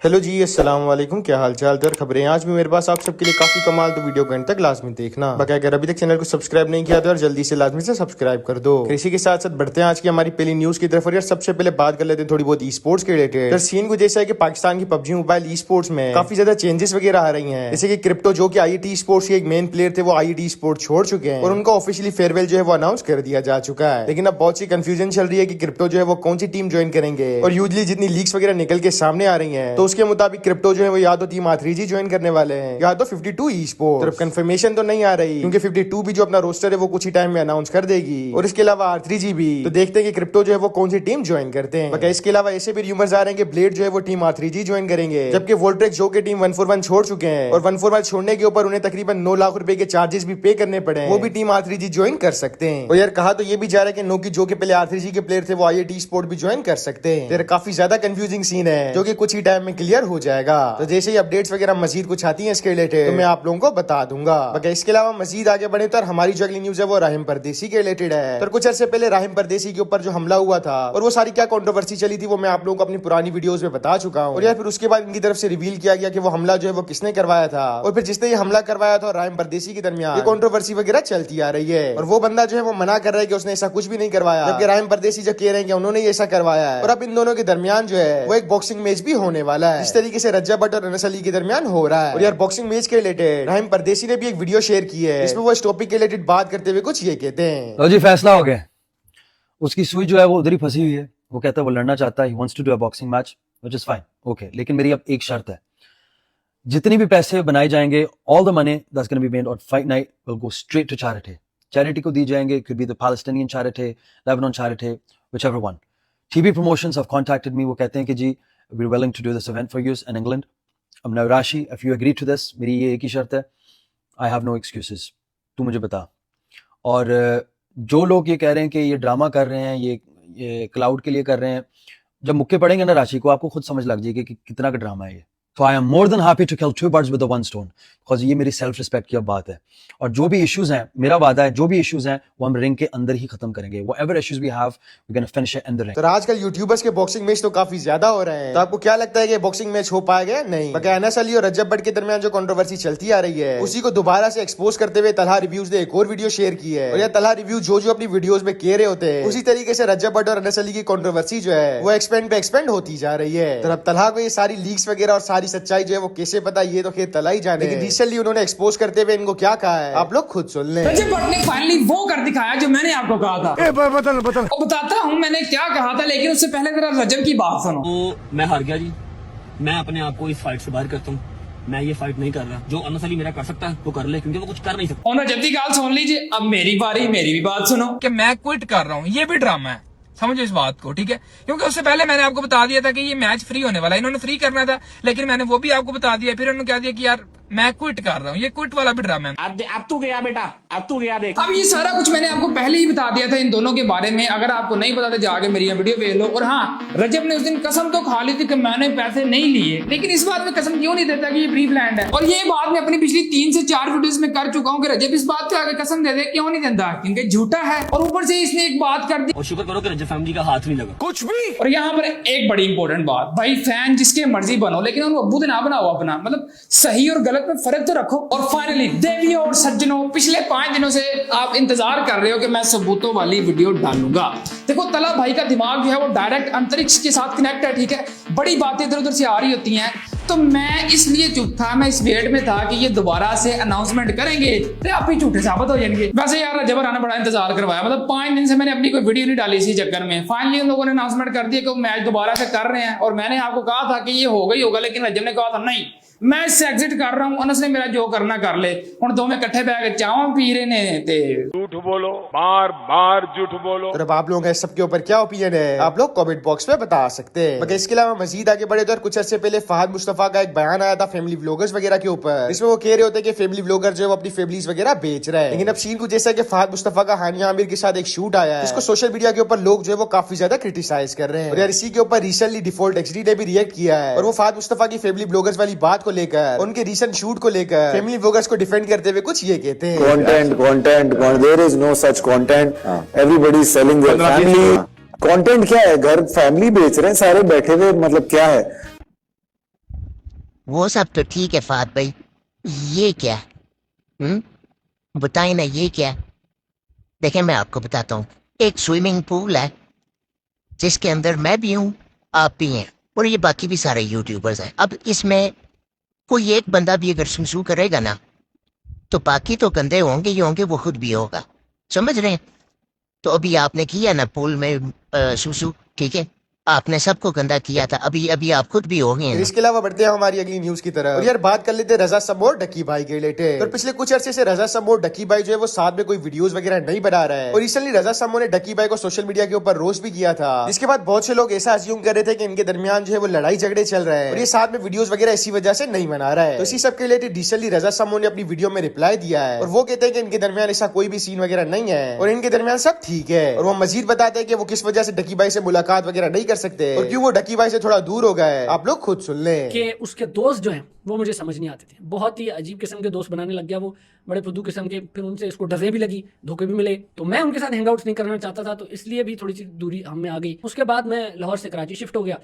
Hello जी, अस्सलाम वालेकुम। क्या हाल चाल और खबरें। आज भी मेरे पास आप सबके लिए काफी कमाल, तो वीडियो को एंड तक लाजमी देखना। बाकी अगर अभी तक चैनल को सब्सक्राइब नहीं किया तो यार जल्दी से लाजमी से सब्सक्राइब कर दो। इसी के साथ साथ बढ़ते हैं आज की हमारी पहली न्यूज की तरफ। और यार सबसे पहले बात कर लेते हैं थोड़ी बहुत ई स्पोर्ट्स के रिलेटेड। सीन को जैसा है कि पाकिस्तान की पबजी मोबाइल ई स्पोर्ट्स में काफी ज्यादा चेंजेस वगैरह आ रही है। जैसे कि क्रिप्टो जो कि IET स्पोर्ट्स के एक मेन प्लेयर थे, वो IET स्पोर्ट छोड़ चुके हैं और उनका ऑफिशियली फेयरवेल जो है वो अनाउंस कर दिया जा चुका है। लेकिन अब बहुत सी कंफ्यूजन चल रही है कि क्रिप्टो जो है वो कौन सी टीम ज्वाइन करेंगे। और यूजली जितनी लीक्स वगैरह निकल के सामने आ रही है, तो उसके मुताबिक क्रिप्टो जो है वो या तो टीम R3G ज्वाइन करने वाले हैं या तो 52 ई स्पोर्ट्स। सिर्फ कंफर्मेशन तो नहीं आ रही, क्योंकि 52 भी जो अपना रोस्टर है वो कुछ ही टाइम में अनाउंस कर देगी। और इसके अलावा R3G भी। तो देखते हैं कि क्रिप्टो जो है वो कौन सी टीम ज्वाइन करते हैं। इसके अलावा ऐसे भी रूमर्स आ रहे हैं कि ब्लेड जो है वो टीम R3G ज्वाइन करेंगे, जबकि वोल्ट्रेक जो की टीम 141 छोड़ चुके हैं। और 141 छोड़ने के ऊपर उन्हें तकरीबन 9 लाख रुपए के चार्जेस भी पे करने पड़े, वो भी टीम R3G ज्वाइन कर सकते हैं। और यार कहा तो ये भी जा रहा है कि नोकी जो के पहले R3G के प्लेयर थे वो IET स्पोर्ट भी ज्वाइन कर सकते हैं। तेरा काफी ज्यादा कंफ्यूजिंग सीन है, जो कि कुछ ही टाइम में क्लियर हो जाएगा। तो जैसे ही अपडेट्स वगैरह मजीद कुछ आती है इसके रिलेटेड, तो मैं आप लोगों को बता दूंगा। बाकी इसके अलावा मजीद आगे बढ़े तो हमारी जो अगली न्यूज है वो राहिम परदेसी के रिलेटेड है। तो कुछ अर्से पहले राहिम परदेसी के ऊपर जो हमला हुआ था और वो सारी क्या कंट्रोवर्सी चली थी, वो मैं आप लोगों को अपनी पुरानी वीडियोस में बता चुका हूँ। और यार फिर उसके बाद इनकी तरफ से रिवील किया गया कि वो हमला जो है वो किसने करवाया था, और फिर जिसने ये हमला करवाया था और राहिम परदेसी के दरमियान ये कंट्रोवर्सी वगैरह चलती आ रही है। और वो बंदा जो है वो मना कर रहा है कि उसने ऐसा कुछ भी नहीं करवाया, जबकि राहिम परदेसी जो कह रहे हैं कि उन्होंने ऐसा करवाया है। और अब इन दोनों के दरमियान जो है वो एक बॉक्सिंग मैच भी होने वाला है, इस तरीके से रज्जा भट्ट और अनस अली के दरमियान हो रहा है। और यार बॉक्सिंग मैच के रिलेटेड राहिम परदेसी ने भी एक वीडियो शेयर की है, इसमें वो इस टॉपिक के रिलेटेड बात करते हुए कुछ ये कहते हैं। तो जी फैसला हो गया, उसकी सुई जो है वो उधर ही फंसी हुई है। वो कहता है वो लड़ना चाहता है, he wants to do a boxing match, which is fine, okay. लेकिन मेरी अब एक शर्त है, जितनी भी पैसे बनाए जाएंगे, all the money that's gonna be made on fight night will go straight to charity को दी जाएंगे। Could be the Palestinian charity, Lebanon charity, whichever one. TV promotions have contacted me, वो कहते हैं कि जी we are willing to do this event for you in England. अब now Rashi, if you agree to this, मेरी ये एक ही शर्त है, आई हैव नो एक्सक्यूजेस, तू मुझे बता। और जो लोग ये कह रहे हैं कि ये ड्रामा कर रहे हैं, ये क्लाउड के लिए कर रहे हैं, जब मुक्के पड़ेंगे ना राशि को, आपको खुद समझ लग जाएगी कि कितना का ड्रामा है ये। तो I am more than happy to kill 2 birds with one stone, because ये मेरी सेल्फ रिस्पेक्ट की अब बात है। और जो भी इश्यूज हैं, मेरा वादा है, जो भी इश्यूज हैं वो हम रिंग के अंदर ही खत्म करेंगे। Whatever issues we have, we can finish it in the ring. तो आजकल यूट्यूबर्स के बॉक्सिंग मैच तो काफी ज्यादा हो रहे हैं, तो आपको क्या लगता है कि बॉक्सिंग मैच हो पाएगा? नहीं। बाकी अनस अली और रज्जब भट्ट के दरमियान जो कंट्रोवर्सी चलती आ रही है, उसी को दोबारा से एक्सपोज करते हुए तलहा रिव्यूज ने एक और वीडियो शेयर की है। और यह तलहा रिव्यू जो अपनी वीडियोस में कह रहे होते हैं, उसी तरीके से रज्जब भट्ट और अनस अली की कंट्रोवर्सी जो है वो एक्सपेंड होती जा रही है। तो अब तलहा को ये सारी लीक्स वगैरह और सारी सच्चाई जो है वो कैसे पता, ये तो खैर तलहा ही जाने। लेकिन रिसेंटली उन्होंने एक्सपोज करते हुए इनको क्या कहा है, आप लोग खुद सुन लें। रज्जब भट्ट ने फाइनली वो कर दिखाया जो मैंने आपको कहा था। बताता हूँ मैंने क्या कहा था, लेकिन उससे पहले जरा रज्जब की बात सुनो। तो मैं हार गया जी, मैं अपने आप को इस फाइट से बाहर करता हूँ। मैं ये फाइट नहीं कर रहा, जो अनस अली मेरा कर सकता है वो कर ले, क्योंकि वो कुछ कर नहीं सकता। और रज्जब की गाल सुन लीजिए, अब मेरी बारी, मेरी भी बात सुनो। कि मैं क्विट कर रहा हूँ, ये भी ड्रामा है, समझो इस बात को, ठीक है। क्योंकि उससे पहले मैंने आपको बता दिया था कि ये मैच फ्री होने वाला है, इन्होंने फ्री करना था, लेकिन मैंने वो भी आपको बता दिया। फिर उन्होंने कह दिया कि यार मैं क्विट कर रहा हूँ, ये क्विट वाला भी ड्रामा है। अब तू गया बेटा, अब तू गया देख। अब ये सारा कुछ मैंने आपको पहले ही बता दिया था इन दोनों के बारे में। अगर आपको नहीं पता तो जाके मेरी वीडियो देख लो। और हाँ, रज्जब ने उस दिन कसम तो खा ली थी कि मैंने पैसे नहीं लिए, लेकिन इस बात में कसम क्यों नहीं देता कि ये प्री प्लान्ड है। और ये बात मैं अपनी पिछली 3 से 4 वीडियोस में कर चुका हूँ कि रज्जब इस बात पे आगे कसम दे दे, क्यों नहीं देता, क्योंकि झूठा है। और ऊपर से इसने एक बात कर दी, और शुक्र करो कि रज्जब फैमिली का हाथ नहीं लगा कुछ भी। और यहाँ पर एक बड़ी इंपॉर्टेंट बात, भाई फैन जिसके मर्जी बनो, लेकिन उन अब्बू ना बनाओ अपना, मतलब सही और गलत में फर्क तो रखो। और फाइनली देवियों और सज्जनों, पिछले 5 दिनों से आप इंतजार कर रहे हो कि मैं सबूतों वाली वीडियो डालूंगा। देखो तला भाई का दिमाग जो है वो डायरेक्ट अंतरिक्ष के साथ कनेक्ट है, ठीक है। बड़ी बातें इधर उधर से आ रही होती हैं, तो मैं इसलिए चुप था, मैं इस वेट में था कि ये दोबारा से अनाउंसमेंट करेंगे तो आप ही झूठे साबित हो जाएंगे। वैसे यार रज्जब ने बड़ा इंतजार करवाया, मतलब 5 दिन से मैंने अपनी कोई वीडियो नहीं डाली इसी चक्कर में। फाइनली उन लोगों ने अनाउंसमेंट कर दिया कि मैच दोबारा से कर रहे हैं। और मैंने आपको कहा था कि ये होगा ही होगा, लेकिन रज्जब ने कहा था नहीं, मैं इससे एग्जिट कर रहा हूं, अनस ने मेरा जो करना कर ले। हुण दोवें इकट्ठे बैठ के चावां पी रहे ने ते झूठ बोलो, बार बार झूठ बोलो। तो अब आप लोगों का सबके ऊपर क्या ओपिनियन है, आप लोग कमेंट बॉक्स में बता सकते हैं। मगर इसके अलावा मजीद आगे बढ़े तो कुछ अर्से पहले फहद मुस्तफा का एक बयान आया था फैमिली व्लॉगर्स वगैरह के ऊपर, इसमें वो कह रहे होते हैं कि फैमिली व्लॉगर जो है वो अपनी फैमिलीज वगैरह बेच रहे हैं। लेकिन अब सीन कुछ जैसा कि फहद मुस्तफा का हानिया आमिर के साथ एक शूट आया है, इसको सोशल मीडिया के ऊपर लोग जो है वो काफी ज्यादा क्रिटिसाइज कर रहे हैं। और यार इसी के ऊपर रिसेंटली डिफॉल्ट XD ने भी रिएक्ट किया है, और वो फहद मुस्तफा की फैमिली व्लॉगर्स वाली बात को लेकर, उनके रिसेंट शूट को लेकर फैमिली व्लॉगर्स को डिफेंड करते हुए कुछ ये कहते हैं, content there is no such content, everybody is selling their family. Content क्या है, घर फैमिली बेच रहे हैं सारे बैठे हुए, मतलब क्या है। वो सब तो ठीक है फात भाई, ये क्या? बताइए ना ये क्या? देखें मैं आपको बताता हूँ, एक स्विमिंग पूल है जिसके अंदर मैं भी हूँ, आप भी हैं, और ये बाकी भी सारे यूट्यूबर्स हैं। अब इसमें कोई एक बंदा भी अगर सुसू करेगा ना, तो बाकी तो गंदे होंगे ही होंगे, वो खुद भी होगा, समझ रहे हैं? तो अभी आपने किया ना पूल में सुसू, ठीक है, आपने सबको गंदा किया था, अभी अभी आप खुद भी हो गए हैं। इसके अलावा बढ़ते हैं हमारी अगली न्यूज की तरफ। और यार बात कर लेते हैं रजा सब और डकी भाई के रिलेटेड। तो पिछले कुछ अरसे से रजा सब और डकी भाई जो है वो साथ में कोई वीडियोस वगैरह नहीं बना रहा है। और रिसेंटली रजा समो ने डकी भाई को सोशल मीडिया के ऊपर रोस्ट भी किया था, जिसके बाद बहुत से लोग ऐसा अज्यूम कर रहे थे कि इनके दरमियान जो है वो लड़ाई झगड़े चल रहे हैं और ये साथ में वीडियोस वगैरह इसी वजह से नहीं बना रहा है। तो इसी सब के रिलेटेड रिसेंटली रजा समो ने अपनी वीडियो में रिप्लाई दिया है और वो कहते हैं कि इनके दरमियान ऐसा कोई भी सीन वगैरह नहीं है और इनके दरमियान सब ठीक है। और वो मजीद बताते हैं कि वो किस वजह से डकी भाई से मुलाकात वगैरह नहीं कर सकते और क्यों वो डकी भाई से थोड़ा दूर हो गए, आप लोग खुद सुन लें। कि उसके दोस्त जो हैं वो मुझे समझ नहीं आते थे, बहुत ही अजीब किस्म के दोस्त बनाने लग गया वो, बड़े फुद्दू किस्म के। फिर उनसे इसको डरे भी लगी, धोखे भी मिले, तो मैं उनके साथ हैंगआउट्स नहीं करना चाहता था, तो इसलिए भी थोड़ी सी दूरी हम में आ गई। उसके बाद मैं लाहौर से कराची शिफ्ट हो गया,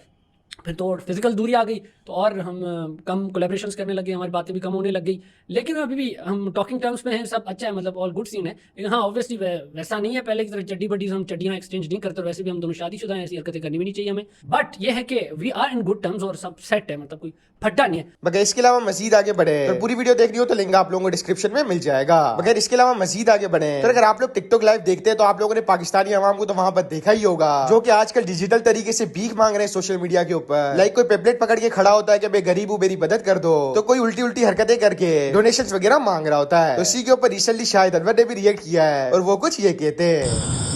फिर तो फिजिकल दूरी आ गई, तो और हम कम कोलैबोरेशंस करने लगे, हमारी बातें भी कम होने लग गई। लेकिन अभी भी हम टॉकिंग टर्म्स में हैं, सब अच्छा है, मतलब ऑल गुड सीन है। लेकिन हाँ ऑब्वियसली वैसा नहीं है पहले की तरह चड्डी बड्डी हम चड्डियाँ एक्सचेंज नहीं करते, वैसे भी हम दोनों शादीशुदा हैं, ऐसी हरकतें करनी भी नहीं चाहिए हमें। बट ये है कि we are in good terms और सब सेट है, मतलब कोई फट्टा नहीं है। बगैर इसके अलावा मजीद आगे बढ़े तो पूरी वीडियो देखनी हो तो लिंक आप लोगों को डिस्क्रिप्शन में मिल जाएगा। बगैर इसके अलावा मजीद आगे बढ़े तो अगर आप लोग टिकटॉक लाइव देखते हैं तो आप लोगों ने पाकिस्तानी अवाम को तो वहां पर देखा ही होगा, जो कि आजकल डिजिटल तरीके से भीख मांग रहे हैं सोशल मीडिया के ऊपर। लाइक कोई पेपलेट पकड़ के खड़ा होता है कि मैं गरीब हूँ मेरी मदद कर दो, तो कोई उल्टी उल्टी हरकतें करके डोनेशंस वगैरह मांग रहा होता है। तो इसी के ऊपर रिसेंटली शाहिद अनवर ने भी रिएक्ट किया है और वो कुछ ये कहते हैं।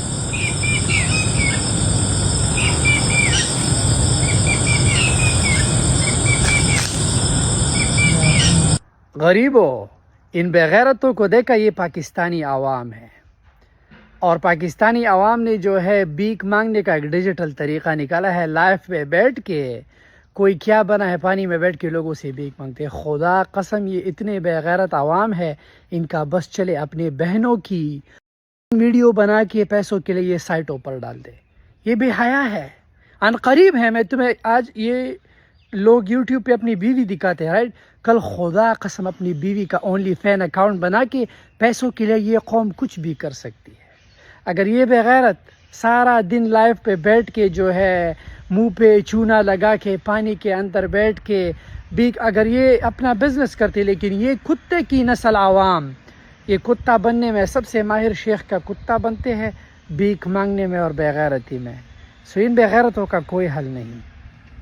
गरीबों, इन बेगैरतों को देखा, ये पाकिस्तानी आवाम है और पाकिस्तानी आवाम ने जो है भीख मांगने का एक डिजिटल तरीका निकाला है। लाइव पे बैठ के कोई क्या बना है, पानी में बैठ के लोगों से भीख मांगते हैं। खुदा कसम ये इतने बेगैरत आवाम है, इनका बस चले अपने बहनों की वीडियो बना के पैसों के लिए ये साइटों पर डाल दे। ये बेहया है, अनकरीब है। मैं तुम्हें आज ये लोग यूट्यूब पे अपनी बीवी दिखाते हैं, राइट? कल खुदा कसम अपनी बीवी का ओनली फैन अकाउंट बना के पैसों के लिए ये कौम कुछ भी कर सकती है। अगर ये बेगैरत सारा दिन लाइव पे बैठ के जो है मुंह पे चूना लगा के पानी के अंदर बैठ के भीख, अगर ये अपना बिजनेस करते, लेकिन ये कुत्ते की नस्ल आवाम, ये कुत्ता बनने में सबसे माहिर शेख का कुत्ता बनते हैं, भीख मांगने में और बेगैरती में। सो इन बेगैरतों का कोई हल नहीं।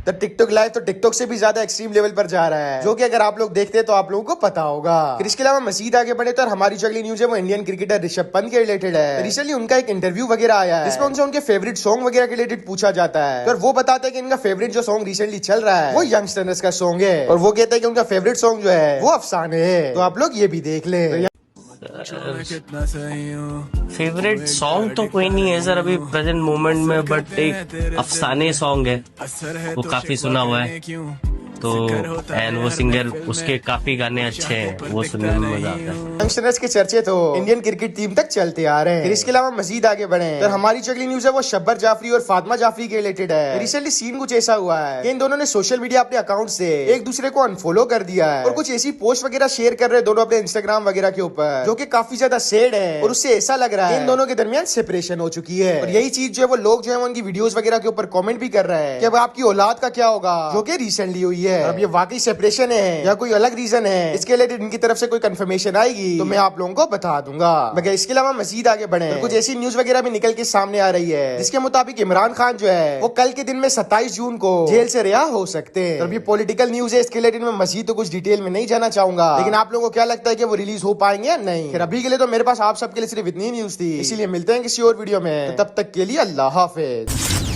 तो टिकटॉक लाइव तो टिकटॉक से भी ज्यादा एक्सट्रीम लेवल पर जा रहा है, जो कि अगर आप लोग देखते हैं तो आप लोगों को पता होगा। फिर इसके अलावा मजीद आगे बढ़े तो हमारी जो अगली न्यूज है वो इंडियन क्रिकेटर ऋषभ पंत के रिलेटेड है। रिसेंटली उनका एक इंटरव्यू वगैरह आया है जिसमें उनसे उनके फेवरेट सॉन्ग वगैरह के रिलेटेड पूछा जाता है, और वो बताते हैं कि इनका फेवरेट जो सॉन्ग रिसेंटली चल रहा है वो यंगस्टर्स का सॉन्ग है, और वो कहते हैं कि उनका फेवरेट सॉन्ग जो है वो अफसाने है। तो आप लोग ये भी देख ले। फेवरेट सॉन्ग तो कोई नहीं है सर अभी प्रेजेंट मोमेंट में, बट एक अफसाने सॉन्ग है वो काफी सुना हुआ है, तो एंड वो सिंगर उसके काफी गाने अच्छे हैं, वो सुनने में मजा आता है। यंगस्टर्स के चर्चे तो इंडियन क्रिकेट टीम तक चलते आ रहे हैं। फिर इसके अलावा मजीद आगे बढ़े तो हमारी जो अगली न्यूज है वो शब्बर जाफरी और फातिमा जाफरी के रिलेटेड है। रिसेंटली सीन कुछ ऐसा हुआ है कि इन दोनों ने सोशल मीडिया अपने अकाउंट से एक दूसरे को अनफॉलो कर दिया है और कुछ ऐसी पोस्ट वगैरह शेयर कर रहे हैं दोनों अपने इंस्टाग्राम वगैरह के ऊपर, जो कि काफी ज्यादा सैड है और उससे ऐसा लग रहा है इन दोनों के दरमियान सेपरेशन हो चुकी है। और यही चीज जो है वो लोग जो है उनकी वीडियोस वगैरह के ऊपर कमेंट भी कर रहे हैं कि अब आपकी औलाद का क्या होगा, जो कि रिसेंटली हुई है। अब ये वाकई सेपरेशन है या कोई अलग रीजन है, इसके रिलेटेड इनकी तरफ से कोई कंफर्मेशन आएगी तो मैं आप लोगों को बता दूंगा। मगर इसके अलावा मजीद आगे बढ़े तो कुछ ऐसी न्यूज वगैरह भी निकल के सामने आ रही है जिसके मुताबिक इमरान खान जो है वो कल के दिन में 27 जून को जेल से रिहा हो सकते हैं। तो ये पॉलिटिकल न्यूज है, इसके रिलेटेड में मजीद तो कुछ डिटेल में नहीं जाना चाहूंगा, लेकिन आप लोगों को क्या लगता है कि वो रिलीज हो पाएंगे या नहीं? फिर अभी के लिए तो मेरे पास आप सबके लिए सिर्फ इतनी न्यूज थी, इसीलिए मिलते हैं किसी और वीडियो में, तो तब तक के लिए अल्लाह हाफिज।